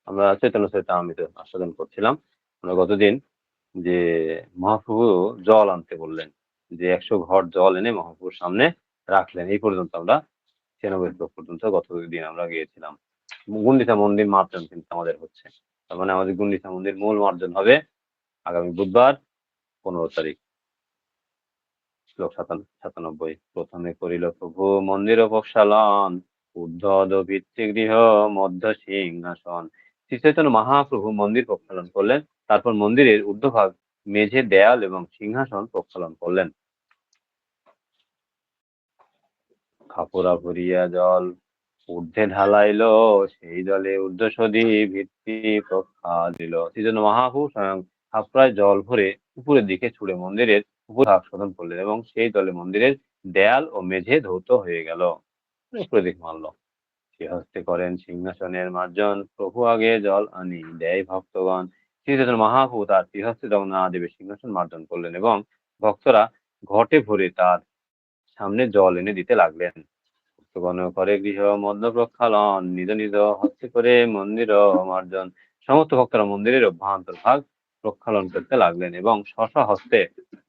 আমরা চৈতন্য চরিতামৃত আস্বাদন করছিলাম। আমরা গতদিন যে মহাপ্রভু জল আনতে বললেন, যে 100 ঘট জল এনে মহাপ্রভুর সামনে রাখলেন, এই পর্যন্ত আমরা 96 শ্লোক পর্যন্ত গতদিন আমরা গিয়েছিলাম। গুন্ডিচা মন্দির মার্জন কিন্তু আমাদের হচ্ছে, তার মানে আমাদের গুন্ডিচা মন্দির মূল মার্জন হবে আগামী বুধবার 15 তারিখ। শ্লোক 97। প্রথমে করিল প্রভু মন্দির প্রক্ষালন, ঊর্ধ্ব ভিত্তিগৃহ মধ্য সিংহাসন। শ্রী চৈতন্য মহাপ্রভু মন্দির প্রক্ষালন করলেন, তারপর মন্দিরের ঊর্ধ্বভাগ, মেঝে, দেয়াল এবং সিংহাসন প্রক্ষালন করলেন। খাপরা ভরিয়া জল ঊর্ধ্বে ঢালাইল, সেই জলে ঊর্ধ্বসদী ভিত্তি প্রক্ষালিল। সেই জন্য মহাপ্রভু স্বয়ং খাপড়ায় জল ভরে উপরের দিকে ছুড়ে মন্দিরের উপরভাগ শোধন করলেন এবং সেই জলে মন্দিরের দেয়াল ও মেঝে ধৌত হয়ে গেল, উপরের দিকে মারল। সে হস্তে করেন সিংহাসনের মার্জন, প্রভু আগে জল আনি দেয় ভক্তগণ। শ্রী চৈতন্য মহাপ্রভু তার শ্রীহস্তে জগন্নাথদেবের সিংহাসন মার্জন করলেন এবং ভক্তরা ঘটে ভরে তার সামনে জল এনে দিতে লাগলেন। ভক্তগণ করে গৃহ মধ্য প্রক্ষালন, নিজ নিজ হস্তে করে মন্দির মার্জন। সমস্ত ভক্তরা মন্দিরের অভ্যন্তর ভাগ প্রক্ষালন করতে লাগলেন এবং স্ব হস্তে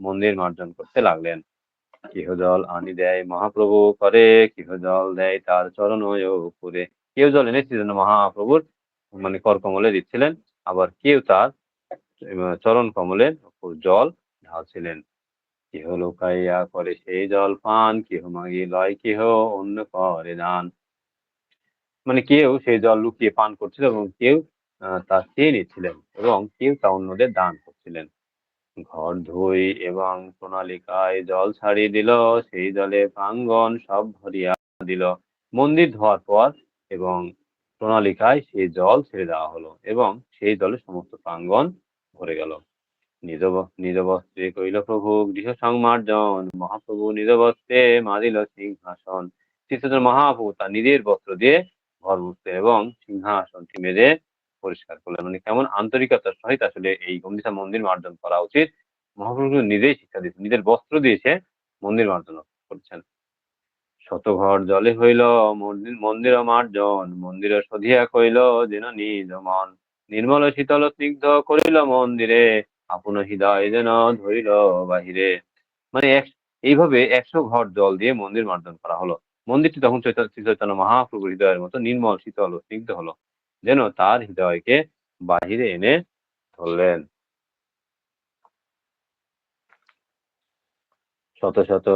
মন্দির মার্জন করতে লাগলেন। কেহ জল আনি দেয় মহাপ্রভু করে, কেহ জল দেয় তার চরণ উপরে। কেউ জল এনে সেজন্য মহাপ্রভুর মানে করকমলে দিচ্ছিলেন, আবার কেউ তার চরণ কমলের উপর জল ঢালছিলেন। কেহ লুকাইয়া করে সেই জল পান, কেহ মাগি লয়, কেহ অন্য করে দান। মানে কেউ সেই জল লুকিয়ে পান করছিল এবং কেউ তা চেয়ে নিচ্ছিলেন এবং কেউ তা অন্যদের দান করছিলেন। ঘর ধুই এবং প্রণালিকায় জল ছাড়িয়ে দিল, সেই জলে প্রাঙ্গণ সব ভরিয়া দিল। মন্দির ধোয়ার পর এবং প্রণালিকায় সেই জল ছেড়ে দেওয়া হলো এবং সেই জলে সমস্ত প্রাঙ্গণ ভরে গেল। নিজ বস্ত্রে কইল প্রভু গৃহ সংমার্জন, মহাপ্রভু নিজ বস্ত্রে মারিল সিংহাসন। শ্রীচৈতন্য মহাপ্রভু তার নিজের বস্ত্র দিয়ে ঘর মুছতেন এবং সিংহাসনটি মেজে পরিষ্কার করলেন। মানে কেমন আন্তরিকতার সহিত আসলে এই গুন্ডিচা মন্দির মার্জন করা উচিত, মহাপ্রভু নিজেই শিক্ষা দিয়েছেন, নিজের বস্ত্র দিয়েছে মন্দির মার্জন করছেন। শতঘর জলে হইল মন্দির মার্জন, মন্দির সধিয়া কইল যেন নিজ মন। নির্মল শীতল স্নিগ্ধ করিল মন্দিরে, আপন হৃদয় যেন ধরিল বাহিরে। মানে এইভাবে 100 ঘট জল দিয়ে মন্দির মার্জন করা হলো। মন্দিরটি তখন শ্রী চৈতন্য মহাপ্রভুর হৃদয়ের মতো নির্মল শীতল ও স্নিগ্ধ হলো, যেন তার হৃদয়কে বাহিরে এনে ধরলেন। শত শত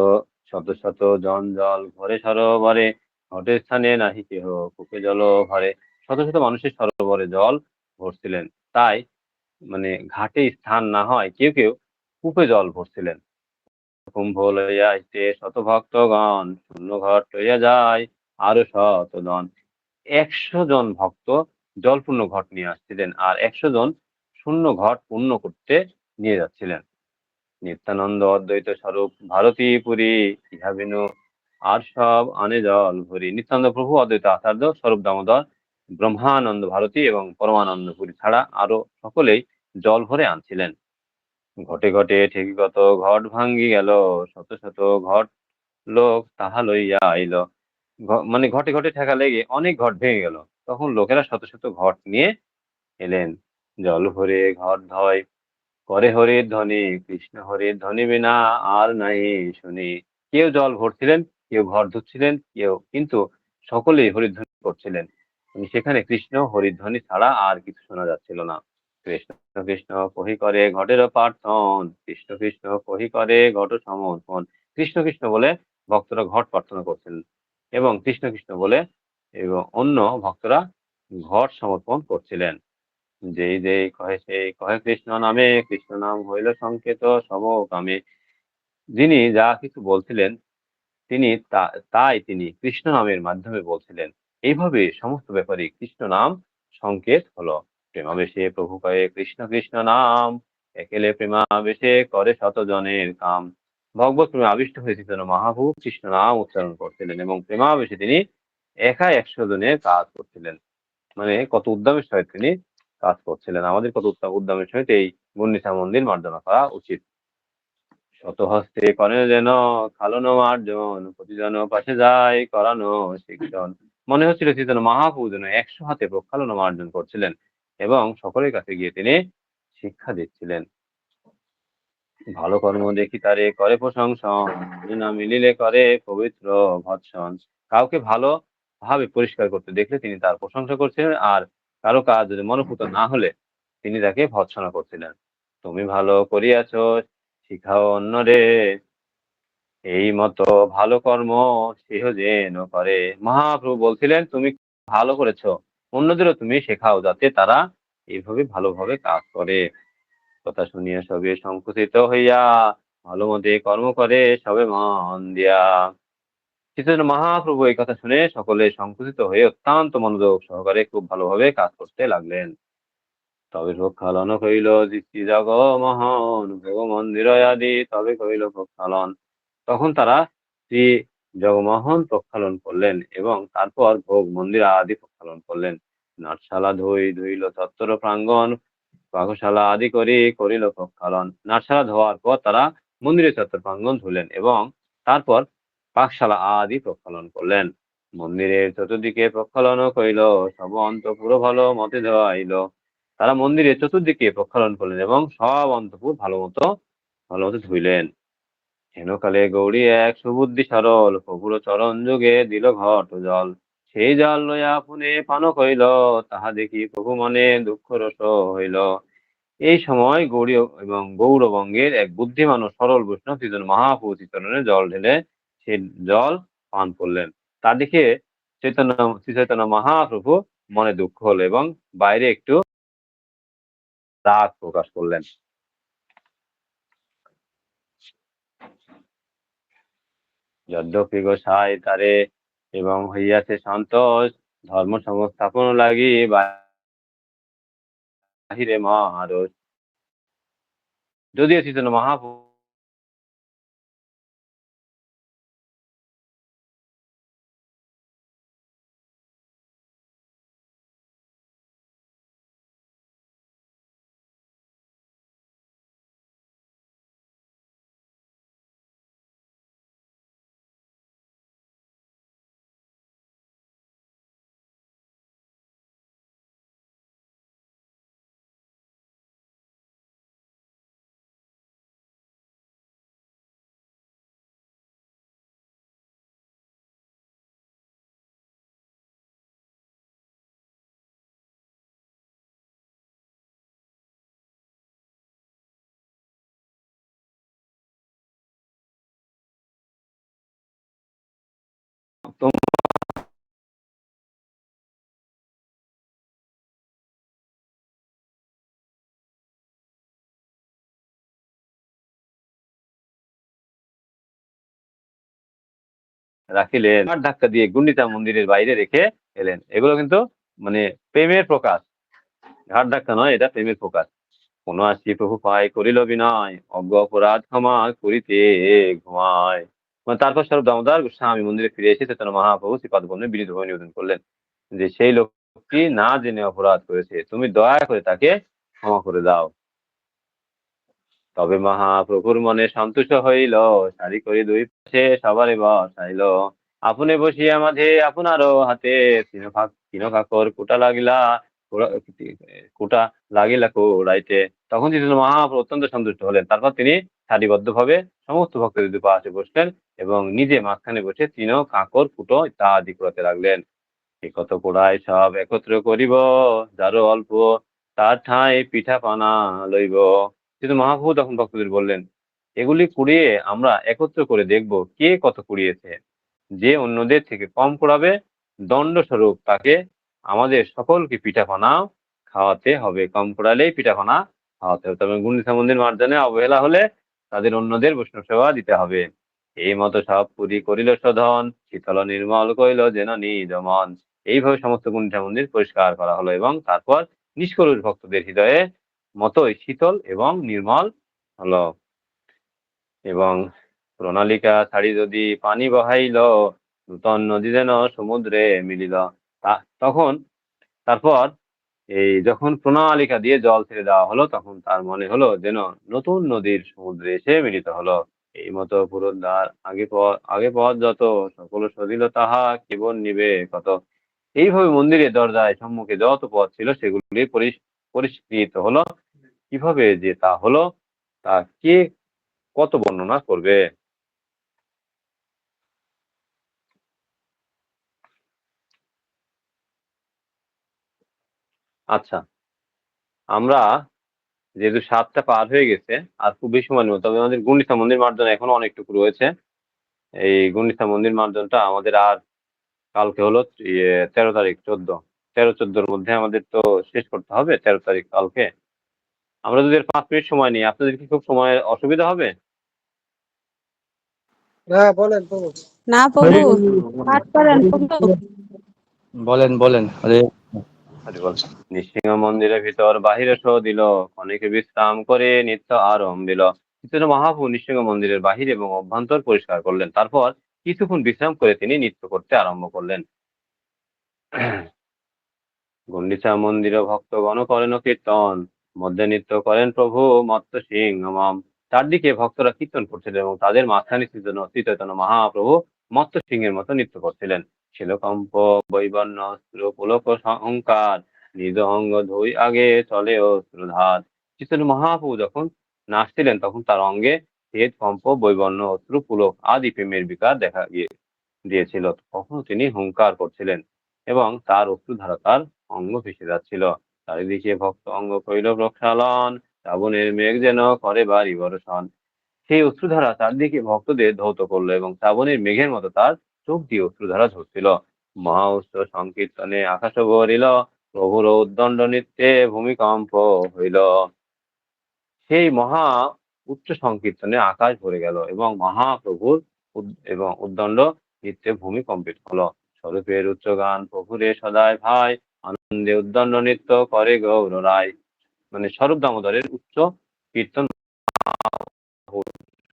শত শত জন জল ঘরে সরোবরে, ঘটের স্থানে নাহি কেহ কূপে জল ভরে। শত শত মানুষের সরোবরে জল ভরছিলেন, তাই মানে ঘাটে স্থান না হয় কেউ কেউ কূপে জল ভরছিলেন। কুম্ভ লইয়া আইতে শত ভক্তগণ, শূন্য ঘট লইয়া যায় আরো শতজন। 100 জন ভক্ত জলপূর্ণ ঘট নিয়ে আসছিলেন আর 100 জন শূন্য ঘট পূর্ণ করতে নিয়ে যাচ্ছিলেন। নিত্যানন্দ অদ্বৈত স্বরূপ ভারতী পুরী, ইহা বিনু আর সব আনে জল ভরি। নিত্যানন্দ প্রভু অদ্বৈত আচার্য স্বরূপ দামোদর, ব্রহ্মানন্দ ভারতী এবং পরমানন্দ পুরী ছাড়া আরো সকলেই জল ভরে আনছিলেন। ঘটে ঘটে ঠেকি কত ঘট ভাঙ্গি গেল, শত শত ঘট লোক তাহা লইয়া আইল। মানে ঘটে ঘটে ঠেকা লেগে অনেক ঘট ভেঙে গেল, তখন লোকেরা শত শত ঘট নিয়ে এলেন। জল ভরে ঘট ধয় করে হরির ধ্বনি, কৃষ্ণ হরির ধ্বনি বিনা আর নাই শুনি। কেউ জল ভরছিলেন, কেউ ঘর ধুচ্ছিলেন, কেউ কিন্তু সকলেই হরিধ্বনি করছিলেন। সেখানে কৃষ্ণ হরিধ্বনি ছাড়া আর কিছু শোনা যাচ্ছিল না। কৃষ্ণ কৃষ্ণ কহি করে ঘটের প্রার্থন, কৃষ্ণ কৃষ্ণ কহি করে ঘট সমর্পণ। কৃষ্ণ কৃষ্ণ বলে ভক্তরা ঘট প্রার্থনা করছিলেন এবং কৃষ্ণ কৃষ্ণ বলে এবং অন্য ভক্তরা ঘট সমর্পণ করছিলেন। যেই যেই কহে সেই কহে কৃষ্ণ নামে, কৃষ্ণ নাম হইল সংকেত সব কামে। যিনি যা কিছু বলছিলেন তিনি তাই তিনি কৃষ্ণ নামের মাধ্যমে বলছিলেন। এইভাবে সমস্ত ব্যাপারে কৃষ্ণ নাম সংকেত হলো। প্রেমাবেশে প্রভু কয়ে কৃষ্ণ কৃষ্ণ নাম, একেলে প্রেমাবেশে করে শত জনের কাম। ভগবত প্রেমে আবিষ্ট হয়েছে যেন মহাপ্রভু কৃষ্ণ নাম উচ্চারণ করছিলেন এবং প্রেমাবেশে তিনি একা 100 জনের কাজ করছিলেন। মানে কত উদ্যমের সহিত তিনি কাজ করছিলেন। আমাদের কত উদ্যমের সহিত এই গুন্ডিচা মন্দির মার্জনা করা উচিত। শত হস্তে করে যেন খালনো মার্জন, প্রতিজন পাশে যায় করানো শিক্ষণ। মনে হচ্ছিল যেন মহাপ্রভু যেন 100 হাতে প্রক্ষালন মার্জন করছিলেন এবং সকলের কাছে গিয়ে তিনি শিক্ষা দিচ্ছিলেন। ভালো কর্ম দেখি তারে করে প্রশংসন, না মিলিলে করে পবিত্র ভৎসন। কাউকে ভালো ভাবে পরিষ্কার করতে দেখলে তিনি তার প্রশংসা করছিলেন, আর কারো কাজ যদি মনোপুত না হলে তিনি তাকে ভৎসনা করছিলেন। তুমি ভালো করিয়াছ, শিখাও অন্যরে, এই মতো ভালো কর্ম সেহ যেন করে। মহাপ্রভু বলছিলেন, তুমি ভালো করেছো, অন্যদেরও তুমি শেখাও যাতে তারা এইভাবে ভালোভাবে কাজ করে। কথা শুনিয়া সবে সংকুচিত হইয়া ভালো মতে কর্ম করে সবে মন দিয়া। চৈতন্য মহাপ্রভু এই কথা শুনে সকলে সংকুচিত হয়ে অত্যন্ত মনোযোগ সহকারে খুব ভালোভাবে কাজ করতে লাগলেন। তবে প্রক্ষালন কইল দৃষ্টি জগ মহন ভোগ মন্দির আদি, তবে কইল প্রক্ষালন। তখন তারা শ্রী জগমোহন প্রক্ষালন করলেন এবং তারপর ভোগ মন্দির আদি প্রক্ষালন করলেন। নাটশালা ধুইল চত্বর প্রাঙ্গণ, পাকশালা আদি করিল প্রক্ষালন। নাটশালা ধোয়ার পর তারা মন্দিরের চত্বর প্রাঙ্গণ ধুলেন এবং তারপর পাকশালা আদি প্রক্ষালন করলেন। মন্দিরের চতুর্দিকে প্রক্ষালন করিল, সব অন্তপুর ভালো মতে ধোয়াইল। তারা মন্দিরের চতুর্দিকে প্রক্ষালন করলেন এবং সব অন্তপুর ভালো মতো ধুইলেন। হেনকালে গৌরী এক সুবুদ্ধি সরল, প্রভুর চরণ যুগে দিল ঘট জল। সেই জল লইয়া পুনে পান কইল, তাহা দেখি প্রভু মনে দুঃখ রস হইল। এই সময় গৌরী এবং গৌরবঙ্গের এক বুদ্ধিমান ও সরল বৈষ্ণব শ্রীচরণ মহাপ্রভু চরণে জল ঢেলে সে জল পান করলেন। তা দেখে শ্রী চৈতন্য মহাপ্রভু মনে দুঃখ হলো এবং বাইরে একটু রাগ প্রকাশ করলেন। যদ্যপি গোসাই তারে এবং হইয়াছে সন্তোষ, ধর্ম সংস্থাপন লাগি বাহিরে মহারোষ। যদিও চৈতন্য মহাপ্রভু রাখিলেন, ধাক্কা দিয়ে গুন্ডিতা মন্দিরের বাইরে রেখে এলেন। এগুলো কিন্তু মানে প্রেমের প্রকাশ, ঘাট ধাক্কা নয়, এটা প্রেমের প্রকাশ। কোন আসি প্রভু পায় করিল বিনয়, অজ্ঞ অপরাধ ক্ষমা করিতে ঘুমায়। মানে তারপর স্বরূপ দামোদর গোস্বামী মন্দিরে ফিরে এসে চৈতন্য মহাপ্রভু শ্রীপাদ বন্ধনে বিনীতভাবে নিবেদন করলেন যে সেই লোকটি না জেনে অপরাধ করেছে, তুমি দয়া করে তাকে ক্ষমা করে দাও। তবে মহাপ্রভুর মনে সন্তুষ্ট হইল, সারি করে দুই পাশে সবারে বসাইল। আপনি বসিয়া মাঝে আপনারও হাতে তিন কাকর কুটা লাগিলা কুড়াইতে। তখন তিনি মহাপ্রভু অত্যন্ত সন্তুষ্ট হলেন। তারপর তিনি সারিবদ্ধ ভাবে সমস্ত ভক্তদের দুই পাশে বসলেন এবং নিজে মাঝখানে বসে তিন কাকর কুটো ইত্যাদি কুড়াতে লাগলেন। একত কুড়াই সব একত্র করিব, যারও অল্প তার ঠাঁই পিঠা পানা লইব। কিন্তু মহাপ্রভু তখন ভক্তদের বললেন, এগুলি কুড়িয়ে আমরা একত্র করে দেখব কে কত কুড়িয়েছে। যে অন্যদের থেকে কম কুড়াবে, দণ্ড স্বরূপ তাকে আমাদের সকলকে পিঠাপানা খাওয়াতে হবে। কম কুড়ালেই পিঠাপানা খাওয়াতে হবে। তবে গুন্ডিতা মন্দির মার্জনে অবহেলা হলে তাদের অন্যদের বৈষ্ণব সেবা দিতে হবে। এই মতো সব পুরী করিল শোধন, শীতল নির্মল কইল যেন নিজ মন। এইভাবে সমস্ত গুন্ডিতা মন্দির পরিষ্কার করা হলো এবং তারপর নিষ্কলুষ ভক্তদের হৃদয়ে মতোই শীতল এবং নির্মল হলো। এবং প্রণালিকা ছাড়ি যদি পানি বহাইল, নূতন নদী যেন সমুদ্রে মিলিল। তখন তারপর এই যখন প্রণালিকা দিয়ে জল ছেড়ে দেওয়া হলো, তখন তার মনে হলো যেন নতুন নদীর সমুদ্রে এসে মিলিত হলো। এই মতো পুরোদ্ধার আগে পথ যত, সকল সদিল তাহা কেবল নিবে কত। এইভাবে মন্দিরের দরজায় সম্মুখে যত পথ ছিল সেগুলি পরিষ্কৃত হলো। কিভাবে যে তা হলো তা কে কত বর্ণনা করবে? আচ্ছা, আমরা যেহেতু 7টা পার হয়ে গেছে, আর খুব বেশি সময় নেই, তবে আমাদের গুন্ডিচা মন্দির মার্জন এখনো অনেকটুকু রয়েছে। এই গুন্ডিচা মন্দির মার্জনটা আমাদের আর কালকে হলো 13 তারিখ, 13-14-র মধ্যে আমাদের তো শেষ করতে হবে। 13 তারিখ কালকে। আমরা যদি 5 মিনিট সময় নিই, আপনাদের কি খুব সময়ের অসুবিধা হবে? হ্যাঁ বলেন প্রভু। না প্রভু, পাঠ করেন প্রভু। বলেন বলেন। আরে হরি বল। নৃসিংহ মন্দিরের ভিতর বাহিরে সহ দিল, ক্ষণিকে বিশ্রাম করে নিত্য আরম্ভ চৈতন্য মহাপ্রভু নৃসিংহ মন্দিরের বাহির এবং অভ্যন্তর পরিষ্কার করলেন। তারপর কিছুক্ষণ বিশ্রাম করে তিনি নৃত্য করতে আরম্ভ করলেন। গুন্ডিচা মন্দির ভক্তগণ করেন কীর্তন, মধ্যে নৃত্য করেন প্রভু মত্ত সিংহ মম। চারদিকে ভক্তরা কীর্তন করছিলেন এবং তাদের মাঝখানে শ্রী চৈতন্য মহাপ্রভু মত্ত সিংহের মতো নৃত্য করছিলেন। শিলকম্প বৈবর্ণ পুলক অহংকার, নিজ অঙ্গ ধুই আগে চলে অশ্রুধার। চৈতন্য মহাপ্রভু যখন নাচছিলেন তখন তার অঙ্গে শ্বেত কম্প বৈবর্ণ অশ্রু পুলক আদি প্রেমের বিকার দেখা দিয়েছিল। কখনো তিনি হুঙ্কার করছিলেন এবং তার অশ্রুধারা তার অঙ্গ ভেসে যাচ্ছিল। চারিদিকে ভক্ত অঙ্গ কইল প্রক্ষালন, শ্রাবণের মেঘ যেন করে বাড়ি বর্ষণ। সেই অশ্রুধারা চারদিকে ভক্তদের ধৌত করলো এবং শ্রাবণের মেঘের মতো তার চোখ দিয়ে অশ্রুধারা ঝরছিল। মহা উচ্চ সংকীর্তনে আকাশ ভরিল, প্রভুর উদ্দণ্ড নৃত্যে ভূমিকম্প হইল। সেই মহা উচ্চ সংকীর্তনে আকাশ ভরে গেল এবং মহাপ্রভুর এবং উদ্দণ্ড নৃত্যে ভূমি কম্পিত হলো। স্বরূপের উচ্চ গান প্রভুরে সদায় ভাই, আনন্দে উদ্দণ্ড নৃত্য করে গৌর রায়। মানে স্বরূপ দামোদরের উচ্চ কীর্তন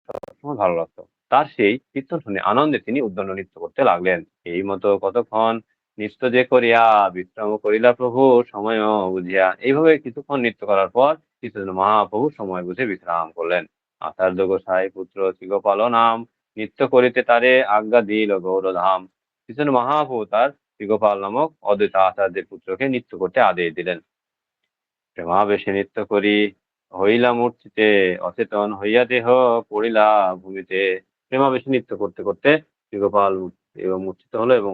সবসময় ভালো লাগতো। তার সেই কীর্তন শুনে আনন্দে তিনি উদ্দণ্ড নৃত্য করতে লাগলেন। এই মতো কতক্ষণ নৃত্য যে করিয়া বিশ্রাম করিলা প্রভু সময় বুঝিয়া। এইভাবে কিছুক্ষণ নৃত্য করার পর চৈতন্য মহাপ্রভু সময় বুঝে বিশ্রাম করলেন। আচার্য গোসাই পুত্র শ্রীগোপাল নাম, নৃত্য করিতে তারে আজ্ঞা দিল গৌরধাম। চৈতন্য মহাপ্রভু তার শ্রীগোপাল নামক অদ্বৈত আচার্যের পুত্রকে নৃত্য করতে আদেশ দিলেন। প্রেমাবেশে নৃত্য করি হইলা মূর্তিতে, অচেতন হইয়া দেহ পড়িলা ভূমিতে। প্রেমাবেশে নৃত্য করতে করতে শ্রীগোপাল মূর্ছিত হলো এবং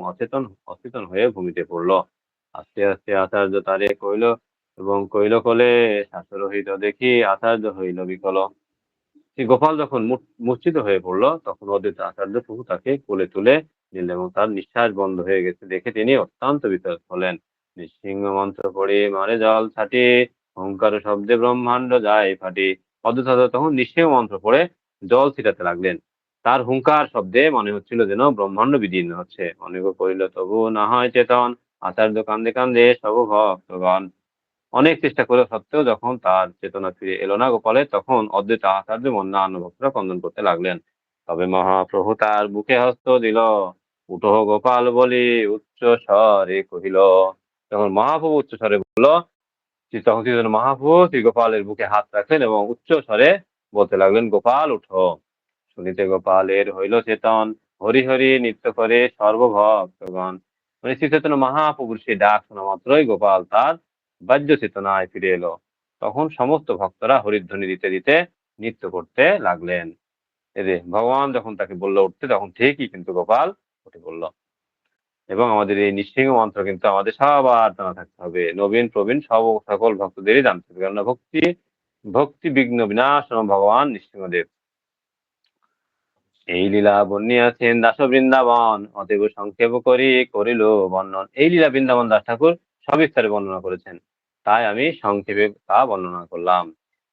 অচেতন হয়ে ভূমিতে পড়লো। আস্তে আস্তে আচার্য তারে কইল এবং কইল কোলে, শ্বাসরহিত দেখি আচার্য হইল বিকল। শ্রী গোপাল যখন মূর্ছিত হয়ে পড়লো তখন অদ্বৈত আচার্য প্রভু তাকে কোলে তুলে নিলেন এবং তার নিঃশ্বাস বন্ধ হয়ে গেছে দেখে তিনি অত্যন্ত বিচলিত হলেন। নৃসিংহ মন্ত্র পড়ে মারে জল ছাটি, ওঙ্কার শব্দে ব্রহ্মাণ্ড যায় ফাটি। অদ্বৈত আচার্য তখন নৃসিংহ মন্ত্র পড়ে জল ছিটাতে লাগলেন। তার হুঙ্কার শব্দে মনে হচ্ছিল যেন ব্রহ্মাণ্ড বিদীর্ণ হচ্ছে। অনেক করিল তবু না হয় চেতন, আচার্য কান্দে কান্দে সব ভক্তগণ। অনেক চেষ্টা করে সত্ত্বেও যখন তার চেতনা ফিরে এলো না গোপালের, তখন অদ্বৈত আচার্য অন্যান্য ভক্তরা ক্রন্দন করতে লাগলেন। তবে মহাপ্রভু তার বুকে হস্ত দিল, উঠো গোপাল বলি উচ্চ স্বরে কহিল। যখন মহাপ্রভু উচ্চ স্বরে বলল, তখন শ্রীচৈতন্য মহাপ্রভু শ্রী গোপালের বুকে হাত রাখলেন এবং উচ্চ স্বরে বলতে লাগলেন, গোপাল উঠো। শুনিতে গোপালের হইল চেতন, হরি হরি নৃত্য করে সর্বভক্তগণ। মানে শ্রী চৈতন্য মহাপ্রভুর সেই ডাক শোনা মাত্রই গোপাল তার বাহ্য চেতনায় ফিরে এলো। তখন সমস্ত ভক্তরা হরিধ্বনি দিতে দিতে নৃত্য করতে লাগলেন। এদের ভগবান যখন তাকে বললো উঠতে, তখন ঠিকই কিন্তু গোপাল উঠে পড়ল। এবং আমাদের এই নৃসিংহ মন্ত্র কিন্তু আমাদের সবার জানা থাকতে হবে, নবীন প্রবীণ সকল ভক্তদেরই জানতে হবে, কেননা ভক্তি বিঘ্ন বিনাশন ভগবান নৃসিংহদেব। এই লীলা বর্ণিয়াছেন দাস বৃন্দাবন, অতএব সংক্ষেপ করিল বর্ণন। এই লীলা বৃন্দাবন দাস ঠাকুর সবিস্তারে বর্ণনা করেছেন, তাই আমি সংক্ষেপে তা বর্ণনা করলাম।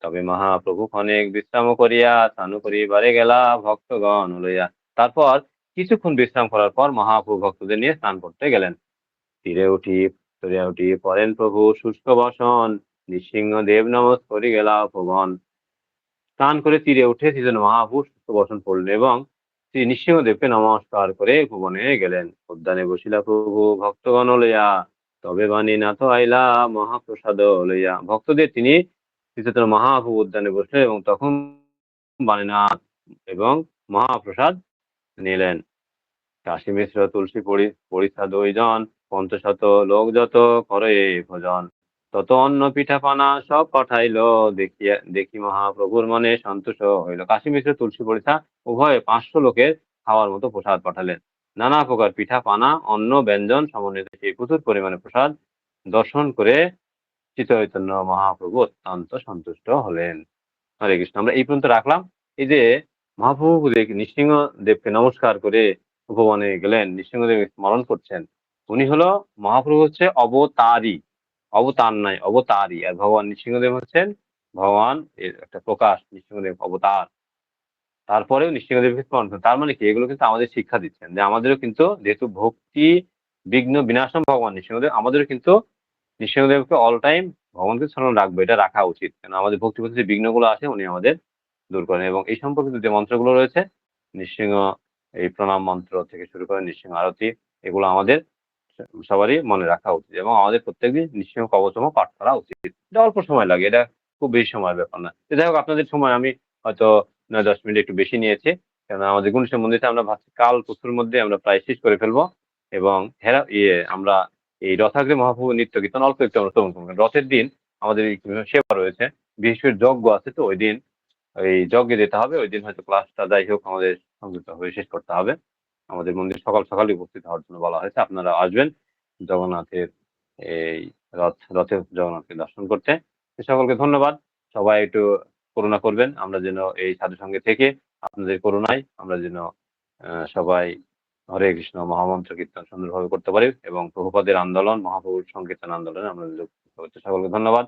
তবে মহাপ্রভু অনেক বিশ্রাম করিয়া স্নান করিবারে গেলা ভক্তগণ লইয়া। তারপর কিছুক্ষণ বিশ্রাম করার পর মহাপ্রভু ভক্তদের নিয়ে স্নান করতে গেলেন। তীরে উঠি পরেন প্রভু শুষ্ক বসন, নৃসিংহ দেব নমস্করি গেলা উপবন। স্নান করে তীরে উঠে শ্রীচৈতন্য মহাপ্রভু সুস্থ বসন পড়লেন এবং শ্রী নৃসিংহদেবকে নমস্কার করে ভুবনে গেলেন। উদ্যানে বসিলা প্রভু ভক্তগণ লইয়া, তবে বাণী নাথ আইলা মহাপ্রসাদ লইয়া। ভক্তদের তিনি শ্রীচৈতন্য মহাপ্রভু উদ্যানে বসলেন এবং তখন বাণীনাথ এবং মহাপ্রসাদ নিলেন। কাশী মিশ্র তুলসী পরিষা দুইজন পঞ্চশত লোক যত করে ভোজন, তত অন্ন পিঠা পানা সব পাঠাইলো, দেখি মহাপ্রভুর মনে সন্তোষ হইল। কাশী মিশ্র তুলসী পরিষা উভয়ে 500 লোকের খাওয়ার মতো প্রসাদ পাঠালেন। নানা প্রকার পিঠা পানা অন্ন ব্যঞ্জন সমন্বিত সেই প্রচুর পরিমাণে প্রসাদ দর্শন করে চিত্তচৈতন্য মহাপ্রভু অত্যন্ত সন্তুষ্ট হলেন। হরে কৃষ্ণ। আমরা এই পর্যন্ত রাখলাম। এই যে মহাপ্রভু নৃসিংহদেবকে নমস্কার করে উপবনে গেলেন, নৃসিংহদেব স্মরণ করছেন, উনি হলো মহাপ্রভু হচ্ছে অবতারী, অবতার নাই অবতারী, আর ভগবান নৃসিংহদেব হচ্ছেন ভগবান এর একটা প্রকাশ। নৃসিংহদেব অবতার, তারপরেও নৃসিংহদেবকে স্মরণ করেন। তার মানে কি, এগুলো কিন্তু আমাদের শিক্ষা দিচ্ছেন যে আমাদেরও কিন্তু যেহেতু ভক্তি বিঘ্ন বিনাশম ভগবান নৃসিংহদেব, আমাদেরও কিন্তু নৃসিংহদেবকে অল টাইম ভগবানকে স্মরণ রাখবো, এটা রাখা উচিত। কেন আমাদের ভক্তি পথে যে বিঘ্নগুলো আছে উনি আমাদের দূর করেন। এবং এই সম্পর্কিত যে মন্ত্রগুলো রয়েছে, নৃসিংহ এই প্রণাম মন্ত্র থেকে শুরু করে নৃসিংহ আরতি, এগুলো আমাদের সবারই মনে রাখা উচিত এবং আমাদের প্রত্যেকদিন নৃসিংহ কবচম পাঠ করা উচিত। এটা অল্প সময় লাগে, এটা খুব বেশি সময়ের ব্যাপার না। তো যাই হোক, আপনাদের সময় আমি হয়তো 9-10 মিনিট একটু বেশি নিয়েছি, কেন আমাদের গুণেশ্বর মন্দিরটা আমরা ভাবছি কাল পরশুর মধ্যে আমরা প্রায় শেষ করে ফেলবো। এবং আমরা এই রথাগ্রে মহাপ্রভু নিত্য কীর্তন অল্প একটু আমরা শ্রবণ করবো। রথের দিন আমাদের এই সেবা রয়েছে, বিশেষ করে যজ্ঞ আছে, তো ওই দিন ওই যজ্ঞে যেতে হবে। ওই দিন হয়তো ক্লাসটা যাই হোক আমাদের সংযুক্ত হয়ে শেষ করতে হবে। আমাদের মন্দির সকাল সকালে উপস্থিত হওয়ার জন্য বলা হয়েছে। আপনারা আসবেন জগন্নাথের এই রথে জগন্নাথকে দর্শন করতে। সকলকে ধন্যবাদ। সবাই একটু করুণা করবেন, আমরা যেন এই সাধু সঙ্গে থেকে আপনাদের করুণায় আমরা যেন সবাই হরে কৃষ্ণ মহামন্ত্র কীর্তন সুন্দরভাবে করতে পারি এবং প্রভুপাদের আন্দোলন, মহাপ্রভুর সংকীর্তন আন্দোলনে আমরা যোগ করতে। সকলকে ধন্যবাদ।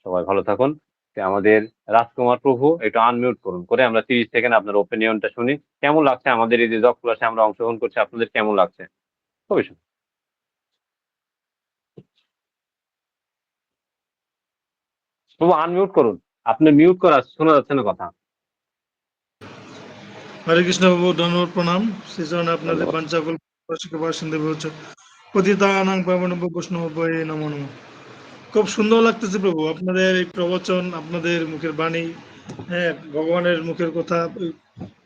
সবাই ভালো থাকুন। আমাদের রাজকুমার প্রভু একটু আনমিউট করুন, করে আমরা 30 সেকেন্ড আপনার ওপিনিয়নটা শুনি। কেমন লাগছে আমাদের এই যে জব ক্লাসে আমরা অংশগ্রহণ করছি, আপনাদের কেমন লাগছে? খুবই সুন্দর। প্রভু আনমিউট করুন, আপনি মিউট করা শোনা যাচ্ছে না কথা। হরে কৃষ্ণ বাবু, ধন্যবাদ, প্রণাম। শ্রীচরণে আপনাদের পাঞ্চাকুল বাসিন্দে হচ্ছে পতিতানাং পাবনব্য বৈষ্ণব নমো নমঃ। খুব সুন্দর লাগতেছে প্রভু আপনাদের এই প্রবচন, আপনাদের মুখের বাণী, হ্যাঁ, ভগবানের মুখের কথা,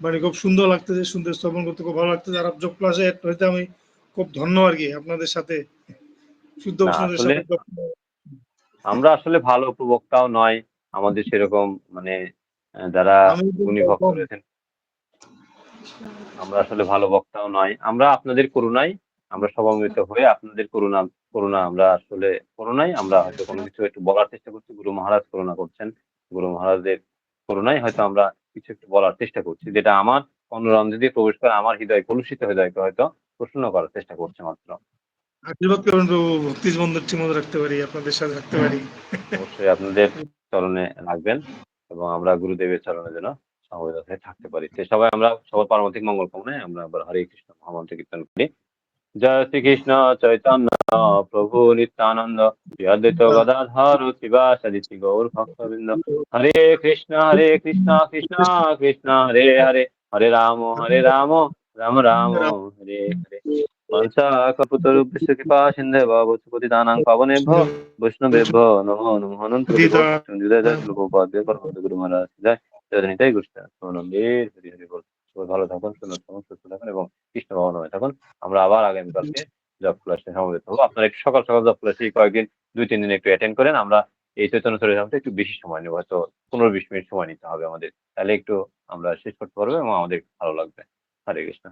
বাণী খুব সুন্দর লাগতেছে, শুনতে শ্রবণ করতে খুব ভালো লাগতেছে। আর যোগ ক্লাসে হইতে আমি খুব ধন্য আর কি আপনাদের সাথে, শুদ্ধ না বৈষ্ণবদের আসলে সাথে। আমরা আসলে ভালো প্রবক্তাও নয়, আমাদের সেরকম মানে যারা আমি গুণী ভক্ত রয়েছেন, আমরা আসলে ভালো বক্তাও নয়। আমরা আপনাদের করুণায় আমরা সমাবেত হয়ে আপনাদের করুণা আমরা আসলে করুণায় আমরা হয়তো কোনো কিছু একটু বলার চেষ্টা করছি। গুরু মহারাজ করুণা করছেন, গুরু মহারাজের করুণায় হয়তো আমরা কিছু একটু বলার চেষ্টা করছি, যেটা আমার অনুরঞ্জ দিয়ে প্রবেশ করে আমার হৃদয় কলুষিত হৃদয়কে হয়তো প্রসন্ন করার চেষ্টা করছে মাত্র। আশীর্বাদ করুন প্রভু, ভক্তি বন্ধন ঠিক মতো রাখতে পারি, আপনাদের সাথে রাখতে পারি। অবশ্যই আপনাদের চরণে রাখবেন এবং আমরা গুরুদেবের চরণে যেন সমবেত হয়ে থাকতে পারি। তো সবাই আমরা সবার পারমার্থিক মঙ্গল কামনায় আমরা আবার হরে কৃষ্ণ মহামন্ত্র কীর্তন করি। জয় শ্রীকৃষ্ণ চৈতন্য প্রভু নিত্যানন্দ, শ্রী অদ্বৈত গদাধর শিবাসাদি গৌর ভক্তবৃন্দ। হরে কৃষ্ণ কৃষ্ণ কৃষ্ণ হরে হরে, হরে রাম রাম রাম হরে হরে। পঞ্চাকল্পতরুভ্যশ্চ কৃপা সিন্ধুভ্য পতিতানাং পাবনেভ্যো বৈষ্ণবেভ্যো নমো নমঃ। অনন্ত দিদা জয় জয় শিলপ্রভুপাদ, গুরু মহারাজ জয়, জয় নিতাই গুরুষ্ঠা নন্দের হরি হরি বল। সবাই ভালো থাকুন, সুন্দর থাকুন, সুস্থ থাকুন এবং কৃষ্ণ ভগবান থাকুন। আমরা আবার আগামীকালকে জব ক্লাসে সমবেত হবো। আপনারা একটু সকাল সকাল জব ক্লাসে কয়েকদিন 2-3 দিন একটু অ্যাটেন্ড করেন। আমরা এই চৈতন্য চরিতামৃতে একটু বেশি সময় নেবো, হয়তো 15-20 মিনিট সময় নিতে হবে আমাদের, তাহলে একটু আমরা শেষ করতে পারবো এবং আমাদের ভালো লাগবে। হরে কৃষ্ণ।